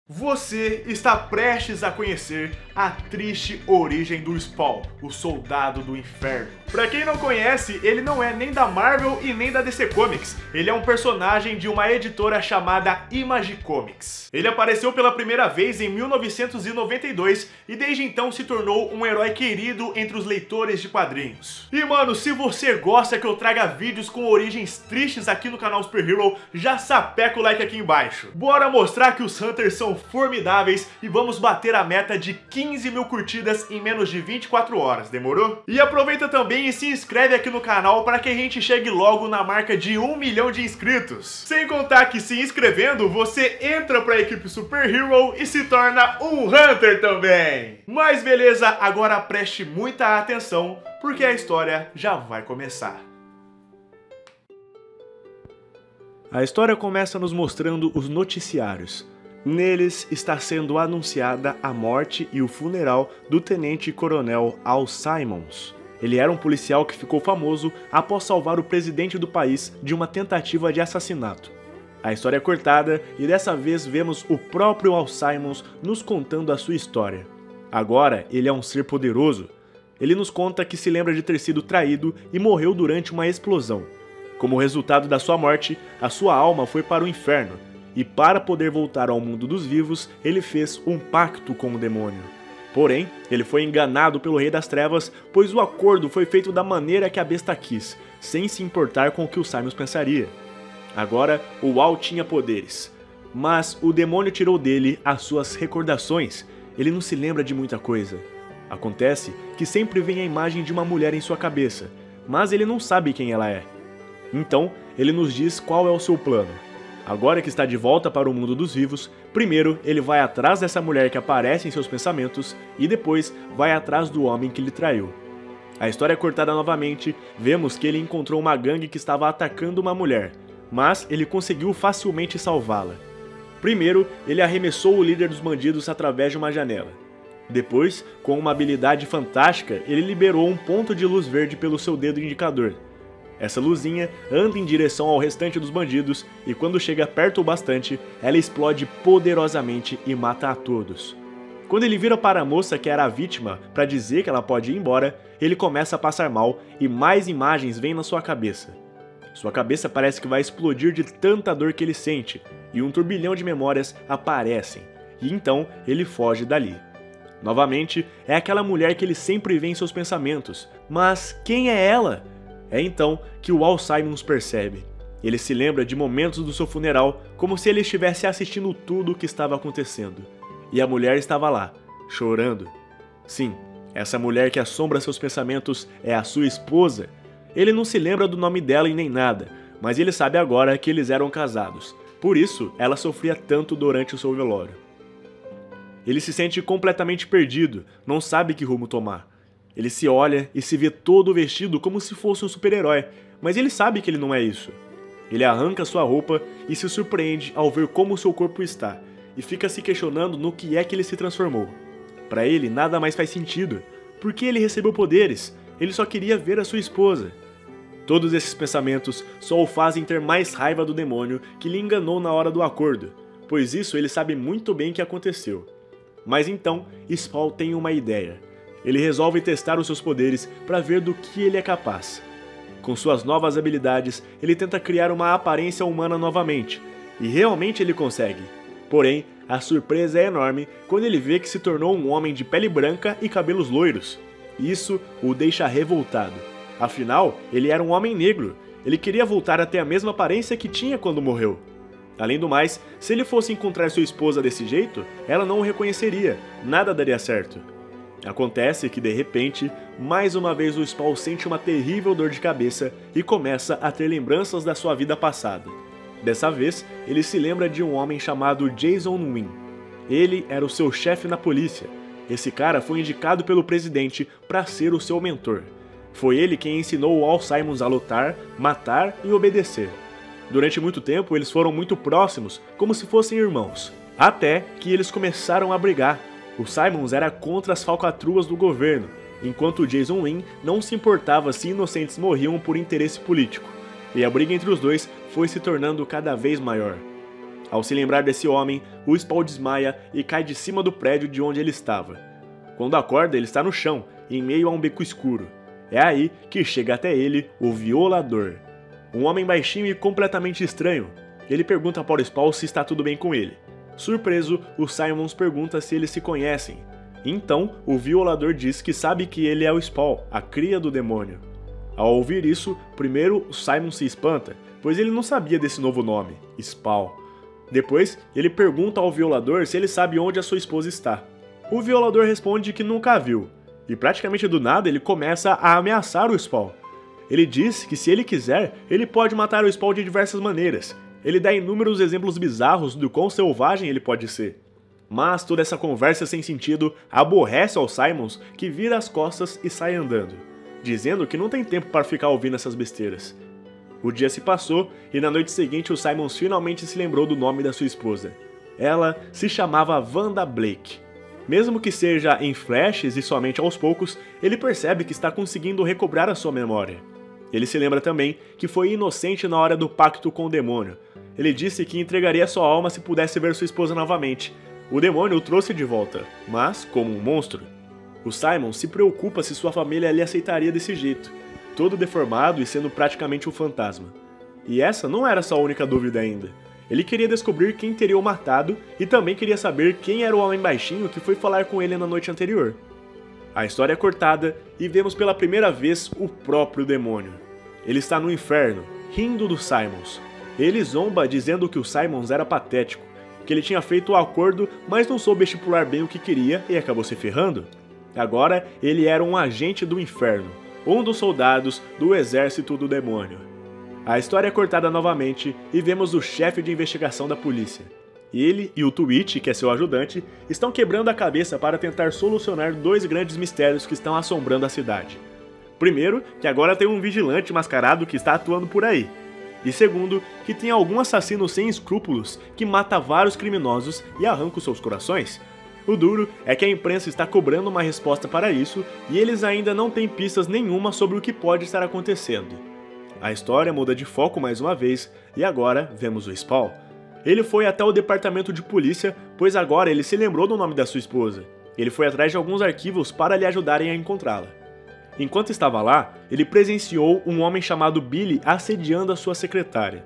Você está prestes a conhecer a triste origem do Spawn, o Soldado do Inferno. Pra quem não conhece, ele não é nem da Marvel e nem da DC Comics. Ele é um personagem de uma editora chamada Image Comics. Ele apareceu pela primeira vez em 1992 e desde então se tornou um herói querido entre os leitores de quadrinhos. E mano, se você gosta que eu traga vídeos com origens tristes aqui no canal Super Hero, já sapeca o like aqui embaixo. Bora mostrar que os Hunters são formidáveis e vamos bater a meta de 15 mil curtidas em menos de 24 horas, demorou? E aproveita também e se inscreve aqui no canal para que a gente chegue logo na marca de 1 milhão de inscritos. Sem contar que se inscrevendo, você entra para a equipe Super Hero e se torna um Hunter também. Mas beleza, agora preste muita atenção porque a história já vai começar. A história começa nos mostrando os noticiários. Neles está sendo anunciada a morte e o funeral do tenente-coronel Al Simmons. Ele era um policial que ficou famoso após salvar o presidente do país de uma tentativa de assassinato. A história é cortada e dessa vez vemos o próprio Al Simmons nos contando a sua história. Agora ele é um ser poderoso. Ele nos conta que se lembra de ter sido traído e morreu durante uma explosão. Como resultado da sua morte, a sua alma foi para o inferno. E para poder voltar ao mundo dos vivos, ele fez um pacto com o demônio. Porém, ele foi enganado pelo Rei das Trevas, pois o acordo foi feito da maneira que a besta quis, sem se importar com o que o Simmons pensaria. Agora, o Al tinha poderes, mas o demônio tirou dele as suas recordações. Ele não se lembra de muita coisa. Acontece que sempre vem a imagem de uma mulher em sua cabeça, mas ele não sabe quem ela é. Então, ele nos diz qual é o seu plano. Agora que está de volta para o mundo dos vivos, primeiro ele vai atrás dessa mulher que aparece em seus pensamentos e depois vai atrás do homem que lhe traiu. A história é cortada novamente, vemos que ele encontrou uma gangue que estava atacando uma mulher, mas ele conseguiu facilmente salvá-la. Primeiro, ele arremessou o líder dos bandidos através de uma janela. Depois, com uma habilidade fantástica, ele liberou um ponto de luz verde pelo seu dedo indicador. Essa luzinha anda em direção ao restante dos bandidos e quando chega perto o bastante, ela explode poderosamente e mata a todos. Quando ele vira para a moça que era a vítima para dizer que ela pode ir embora, ele começa a passar mal e mais imagens vêm na sua cabeça. Sua cabeça parece que vai explodir de tanta dor que ele sente e um turbilhão de memórias aparecem, e então ele foge dali. Novamente, é aquela mulher que ele sempre vê em seus pensamentos, mas quem é ela? É então que o Al Simmons percebe. Ele se lembra de momentos do seu funeral como se ele estivesse assistindo tudo o que estava acontecendo. E a mulher estava lá, chorando. Sim, essa mulher que assombra seus pensamentos é a sua esposa. Ele não se lembra do nome dela e nem nada, mas ele sabe agora que eles eram casados. Por isso, ela sofria tanto durante o seu velório. Ele se sente completamente perdido, não sabe que rumo tomar. Ele se olha e se vê todo vestido como se fosse um super-herói, mas ele sabe que ele não é isso. Ele arranca sua roupa e se surpreende ao ver como seu corpo está, e fica se questionando no que é que ele se transformou. Para ele, nada mais faz sentido. Por que ele recebeu poderes? Ele só queria ver a sua esposa. Todos esses pensamentos só o fazem ter mais raiva do demônio que lhe enganou na hora do acordo, pois isso ele sabe muito bem que aconteceu. Mas então, Spawn tem uma ideia. Ele resolve testar os seus poderes para ver do que ele é capaz. Com suas novas habilidades, ele tenta criar uma aparência humana novamente, e realmente ele consegue. Porém, a surpresa é enorme quando ele vê que se tornou um homem de pele branca e cabelos loiros. Isso o deixa revoltado. Afinal, ele era um homem negro. Ele queria voltar a ter a mesma aparência que tinha quando morreu. Além do mais, se ele fosse encontrar sua esposa desse jeito, ela não o reconheceria. Nada daria certo. Acontece que, de repente, mais uma vez o Spawn sente uma terrível dor de cabeça e começa a ter lembranças da sua vida passada. Dessa vez, ele se lembra de um homem chamado Jason Wynn. Ele era o seu chefe na polícia. Esse cara foi indicado pelo presidente para ser o seu mentor. Foi ele quem ensinou o Al Simmons a lutar, matar e obedecer. Durante muito tempo, eles foram muito próximos, como se fossem irmãos. Até que eles começaram a brigar. O Simmons era contra as falcatruas do governo, enquanto o Jason Wynn não se importava se inocentes morriam por interesse político, e a briga entre os dois foi se tornando cada vez maior. Ao se lembrar desse homem, o Spawn desmaia e cai de cima do prédio de onde ele estava. Quando acorda, ele está no chão, em meio a um beco escuro. É aí que chega até ele o Violador. Um homem baixinho e completamente estranho. Ele pergunta para o Spawn se está tudo bem com ele. Surpreso, o Simons pergunta se eles se conhecem. Então, o Violador diz que sabe que ele é o Spawn, a cria do demônio. Ao ouvir isso, primeiro o Simon se espanta, pois ele não sabia desse novo nome, Spawn. Depois, ele pergunta ao Violador se ele sabe onde a sua esposa está. O Violador responde que nunca a viu, e praticamente do nada ele começa a ameaçar o Spawn. Ele diz que se ele quiser, ele pode matar o Spawn de diversas maneiras. Ele dá inúmeros exemplos bizarros do quão selvagem ele pode ser. Mas toda essa conversa sem sentido aborrece ao Simons, que vira as costas e sai andando, dizendo que não tem tempo para ficar ouvindo essas besteiras. O dia se passou e na noite seguinte o Simons finalmente se lembrou do nome da sua esposa. Ela se chamava Wanda Blake. Mesmo que seja em flashes e somente aos poucos, ele percebe que está conseguindo recobrar a sua memória. Ele se lembra também que foi inocente na hora do pacto com o demônio. Ele disse que entregaria sua alma se pudesse ver sua esposa novamente. O demônio o trouxe de volta, mas como um monstro. O Simon se preocupa se sua família lhe aceitaria desse jeito, todo deformado e sendo praticamente um fantasma. E essa não era sua única dúvida ainda. Ele queria descobrir quem teria o matado e também queria saber quem era o homem baixinho que foi falar com ele na noite anterior. A história é cortada e vemos pela primeira vez o próprio demônio. Ele está no inferno, rindo do Simons. Ele zomba dizendo que o Simons era patético, que ele tinha feito o acordo, mas não soube estipular bem o que queria e acabou se ferrando. Agora ele era um agente do inferno, um dos soldados do exército do demônio. A história é cortada novamente e vemos o chefe de investigação da polícia. Ele e o Twitch, que é seu ajudante, estão quebrando a cabeça para tentar solucionar dois grandes mistérios que estão assombrando a cidade. Primeiro, que agora tem um vigilante mascarado que está atuando por aí. E segundo, que tem algum assassino sem escrúpulos que mata vários criminosos e arranca os seus corações. O duro é que a imprensa está cobrando uma resposta para isso e eles ainda não têm pistas nenhuma sobre o que pode estar acontecendo. A história muda de foco mais uma vez e agora vemos o Spawn. Ele foi até o departamento de polícia, pois agora ele se lembrou do nome da sua esposa. Ele foi atrás de alguns arquivos para lhe ajudarem a encontrá-la. Enquanto estava lá, ele presenciou um homem chamado Billy assediando a sua secretária.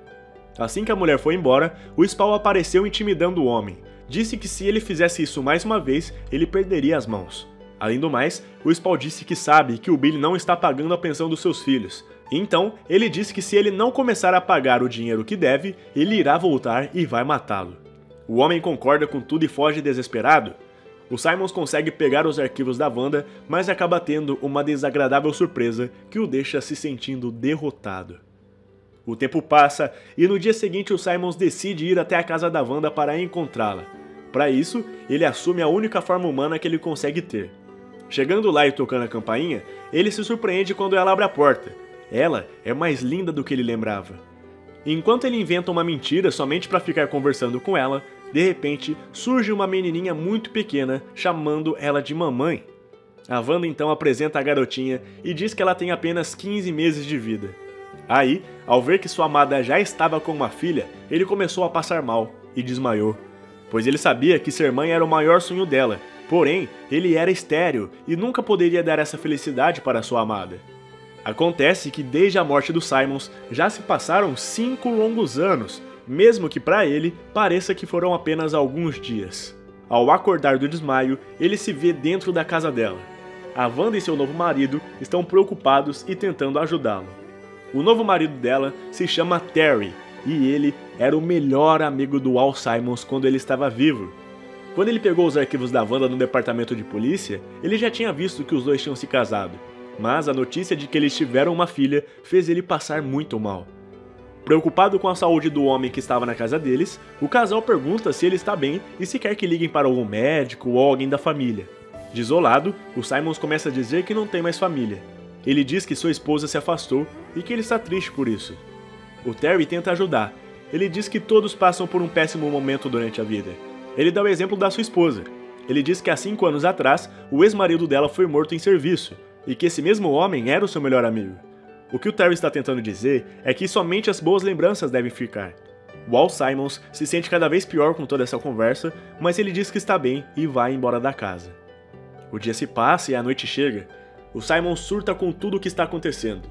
Assim que a mulher foi embora, o Spawn apareceu intimidando o homem. Disse que se ele fizesse isso mais uma vez, ele perderia as mãos. Além do mais, o Spawn disse que sabe que o Billy não está pagando a pensão dos seus filhos. Então, ele disse que se ele não começar a pagar o dinheiro que deve, ele irá voltar e vai matá-lo. O homem concorda com tudo e foge desesperado. O Simons consegue pegar os arquivos da Wanda, mas acaba tendo uma desagradável surpresa que o deixa se sentindo derrotado. O tempo passa e no dia seguinte o Simons decide ir até a casa da Wanda para encontrá-la. Para isso, ele assume a única forma humana que ele consegue ter. Chegando lá e tocando a campainha, ele se surpreende quando ela abre a porta. Ela é mais linda do que ele lembrava. Enquanto ele inventa uma mentira somente para ficar conversando com ela, de repente surge uma menininha muito pequena chamando ela de mamãe. A Wanda então apresenta a garotinha e diz que ela tem apenas 15 meses de vida. Aí, ao ver que sua amada já estava com uma filha, ele começou a passar mal e desmaiou, pois ele sabia que ser mãe era o maior sonho dela, porém ele era estéril e nunca poderia dar essa felicidade para sua amada. Acontece que desde a morte do Simons já se passaram 5 longos anos, mesmo que para ele pareça que foram apenas alguns dias. Ao acordar do desmaio, ele se vê dentro da casa dela. A Wanda e seu novo marido estão preocupados e tentando ajudá-lo. O novo marido dela se chama Terry, e ele era o melhor amigo do Al Simons quando ele estava vivo. Quando ele pegou os arquivos da Wanda no departamento de polícia, ele já tinha visto que os dois tinham se casado. Mas a notícia de que eles tiveram uma filha fez ele passar muito mal. Preocupado com a saúde do homem que estava na casa deles, o casal pergunta se ele está bem e se quer que liguem para algum médico ou alguém da família. Desolado, o Simons começa a dizer que não tem mais família. Ele diz que sua esposa se afastou e que ele está triste por isso. O Terry tenta ajudar. Ele diz que todos passam por um péssimo momento durante a vida. Ele dá o exemplo da sua esposa. Ele diz que há 5 anos atrás, o ex-marido dela foi morto em serviço, e que esse mesmo homem era o seu melhor amigo. O que o Terry está tentando dizer é que somente as boas lembranças devem ficar. O Al Simons se sente cada vez pior com toda essa conversa, mas ele diz que está bem e vai embora da casa. O dia se passa e a noite chega. O Simons surta com tudo o que está acontecendo.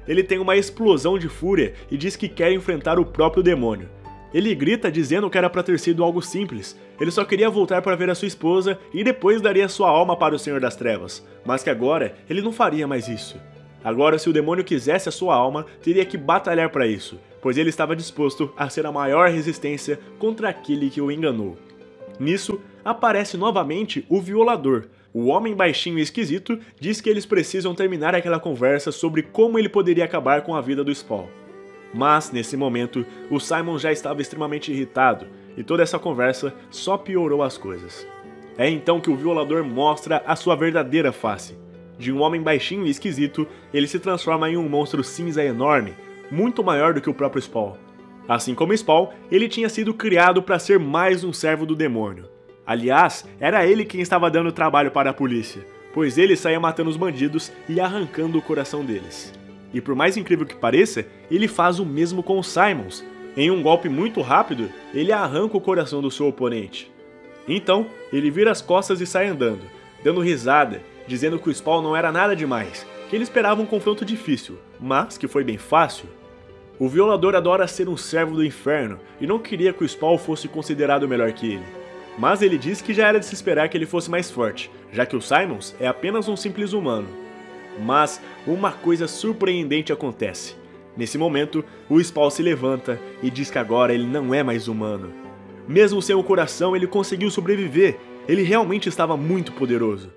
Ele tem uma explosão de fúria e diz que quer enfrentar o próprio demônio. Ele grita dizendo que era para ter sido algo simples, ele só queria voltar para ver a sua esposa e depois daria sua alma para o Senhor das Trevas, mas que agora ele não faria mais isso. Agora, se o demônio quisesse a sua alma, teria que batalhar para isso, pois ele estava disposto a ser a maior resistência contra aquele que o enganou. Nisso, aparece novamente o Violador. O homem baixinho e esquisito diz que eles precisam terminar aquela conversa sobre como ele poderia acabar com a vida do Spawn. Mas, nesse momento, o Simon já estava extremamente irritado, e toda essa conversa só piorou as coisas. É então que o Violador mostra a sua verdadeira face. De um homem baixinho e esquisito, ele se transforma em um monstro cinza enorme, muito maior do que o próprio Spawn. Assim como Spawn, ele tinha sido criado para ser mais um servo do demônio. Aliás, era ele quem estava dando trabalho para a polícia, pois ele saía matando os bandidos e arrancando o coração deles. E por mais incrível que pareça, ele faz o mesmo com os Simons. Em um golpe muito rápido, ele arranca o coração do seu oponente. Então, ele vira as costas e sai andando, dando risada, dizendo que o Spawn não era nada demais, que ele esperava um confronto difícil, mas que foi bem fácil. O Violador adora ser um servo do inferno e não queria que o Spawn fosse considerado melhor que ele. Mas ele diz que já era de se esperar que ele fosse mais forte, já que o Simons é apenas um simples humano. Mas uma coisa surpreendente acontece. Nesse momento, o Spawn se levanta e diz que agora ele não é mais humano. Mesmo sem o coração, ele conseguiu sobreviver. Ele realmente estava muito poderoso.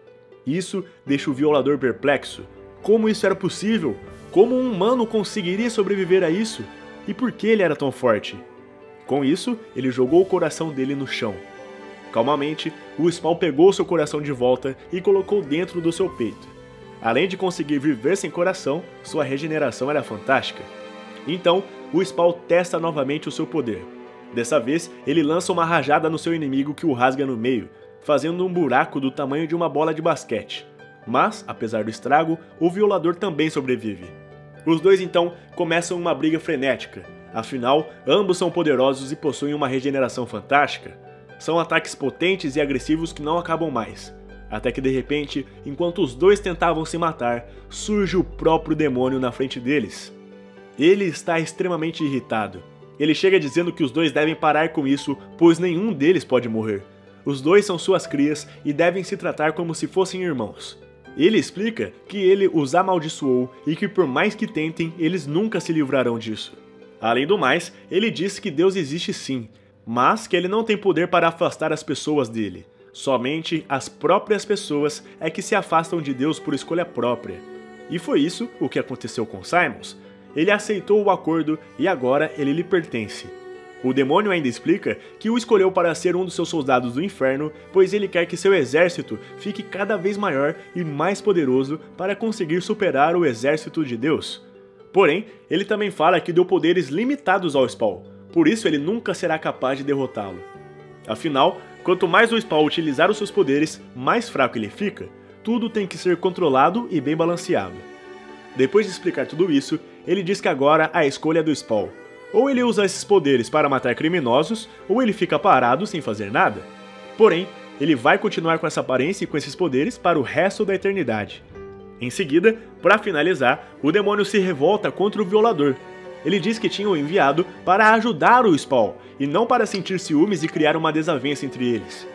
Isso deixa o Violador perplexo. Como isso era possível? Como um humano conseguiria sobreviver a isso? E por que ele era tão forte? Com isso, ele jogou o coração dele no chão. Calmamente, o Spawn pegou seu coração de volta e colocou dentro do seu peito. Além de conseguir viver sem coração, sua regeneração era fantástica. Então, o Spawn testa novamente o seu poder. Dessa vez, ele lança uma rajada no seu inimigo que o rasga no meio, fazendo um buraco do tamanho de uma bola de basquete. Mas, apesar do estrago, o Violador também sobrevive. Os dois então começam uma briga frenética. Afinal, ambos são poderosos e possuem uma regeneração fantástica. São ataques potentes e agressivos que não acabam mais. Até que de repente, enquanto os dois tentavam se matar, surge o próprio demônio na frente deles. Ele está extremamente irritado. Ele chega dizendo que os dois devem parar com isso, pois nenhum deles pode morrer. Os dois são suas crias e devem se tratar como se fossem irmãos. Ele explica que ele os amaldiçoou e que por mais que tentem, eles nunca se livrarão disso. Além do mais, ele diz que Deus existe sim, mas que ele não tem poder para afastar as pessoas dele. Somente as próprias pessoas é que se afastam de Deus por escolha própria. E foi isso o que aconteceu com Simons. Ele aceitou o acordo e agora ele lhe pertence. O demônio ainda explica que o escolheu para ser um dos seus soldados do inferno, pois ele quer que seu exército fique cada vez maior e mais poderoso para conseguir superar o exército de Deus. Porém, ele também fala que deu poderes limitados ao Spawn, por isso ele nunca será capaz de derrotá-lo. Afinal, quanto mais o Spawn utilizar os seus poderes, mais fraco ele fica. Tudo tem que ser controlado e bem balanceado. Depois de explicar tudo isso, ele diz que agora a escolha é do Spawn. Ou ele usa esses poderes para matar criminosos, ou ele fica parado sem fazer nada. Porém, ele vai continuar com essa aparência e com esses poderes para o resto da eternidade. Em seguida, para finalizar, o demônio se revolta contra o Violador. Ele diz que tinha o enviado para ajudar o Spawn, e não para sentir ciúmes e criar uma desavença entre eles.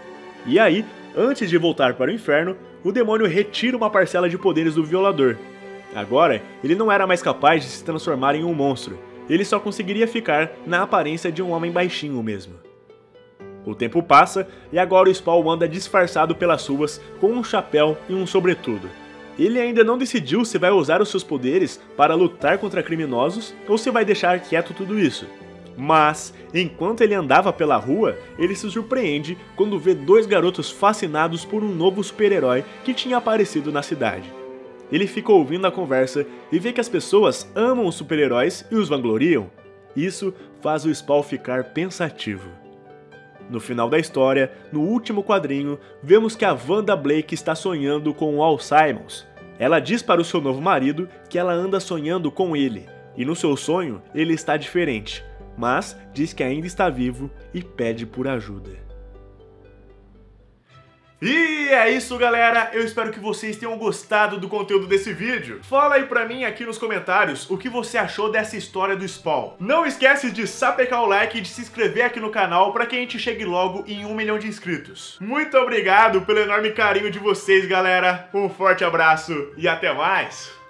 E aí, antes de voltar para o inferno, o demônio retira uma parcela de poderes do Violador. Agora, ele não era mais capaz de se transformar em um monstro, ele só conseguiria ficar na aparência de um homem baixinho mesmo. O tempo passa e agora o Spawn anda disfarçado pelas ruas com um chapéu e um sobretudo. Ele ainda não decidiu se vai usar os seus poderes para lutar contra criminosos ou se vai deixar quieto tudo isso. Mas, enquanto ele andava pela rua, ele se surpreende quando vê dois garotos fascinados por um novo super-herói que tinha aparecido na cidade. Ele fica ouvindo a conversa e vê que as pessoas amam os super-heróis e os vangloriam. Isso faz o Spawn ficar pensativo. No final da história, no último quadrinho, vemos que a Wanda Blake está sonhando com o Al Simons. Ela diz para o seu novo marido que ela anda sonhando com ele, e no seu sonho ele está diferente. mas diz que ainda está vivo e pede por ajuda. E é isso, galera, eu espero que vocês tenham gostado do conteúdo desse vídeo. Fala aí pra mim aqui nos comentários o que você achou dessa história do Spawn. Não esquece de sapecar o like e de se inscrever aqui no canal pra que a gente chegue logo em 1 milhão de inscritos. Muito obrigado pelo enorme carinho de vocês, galera. Um forte abraço e até mais!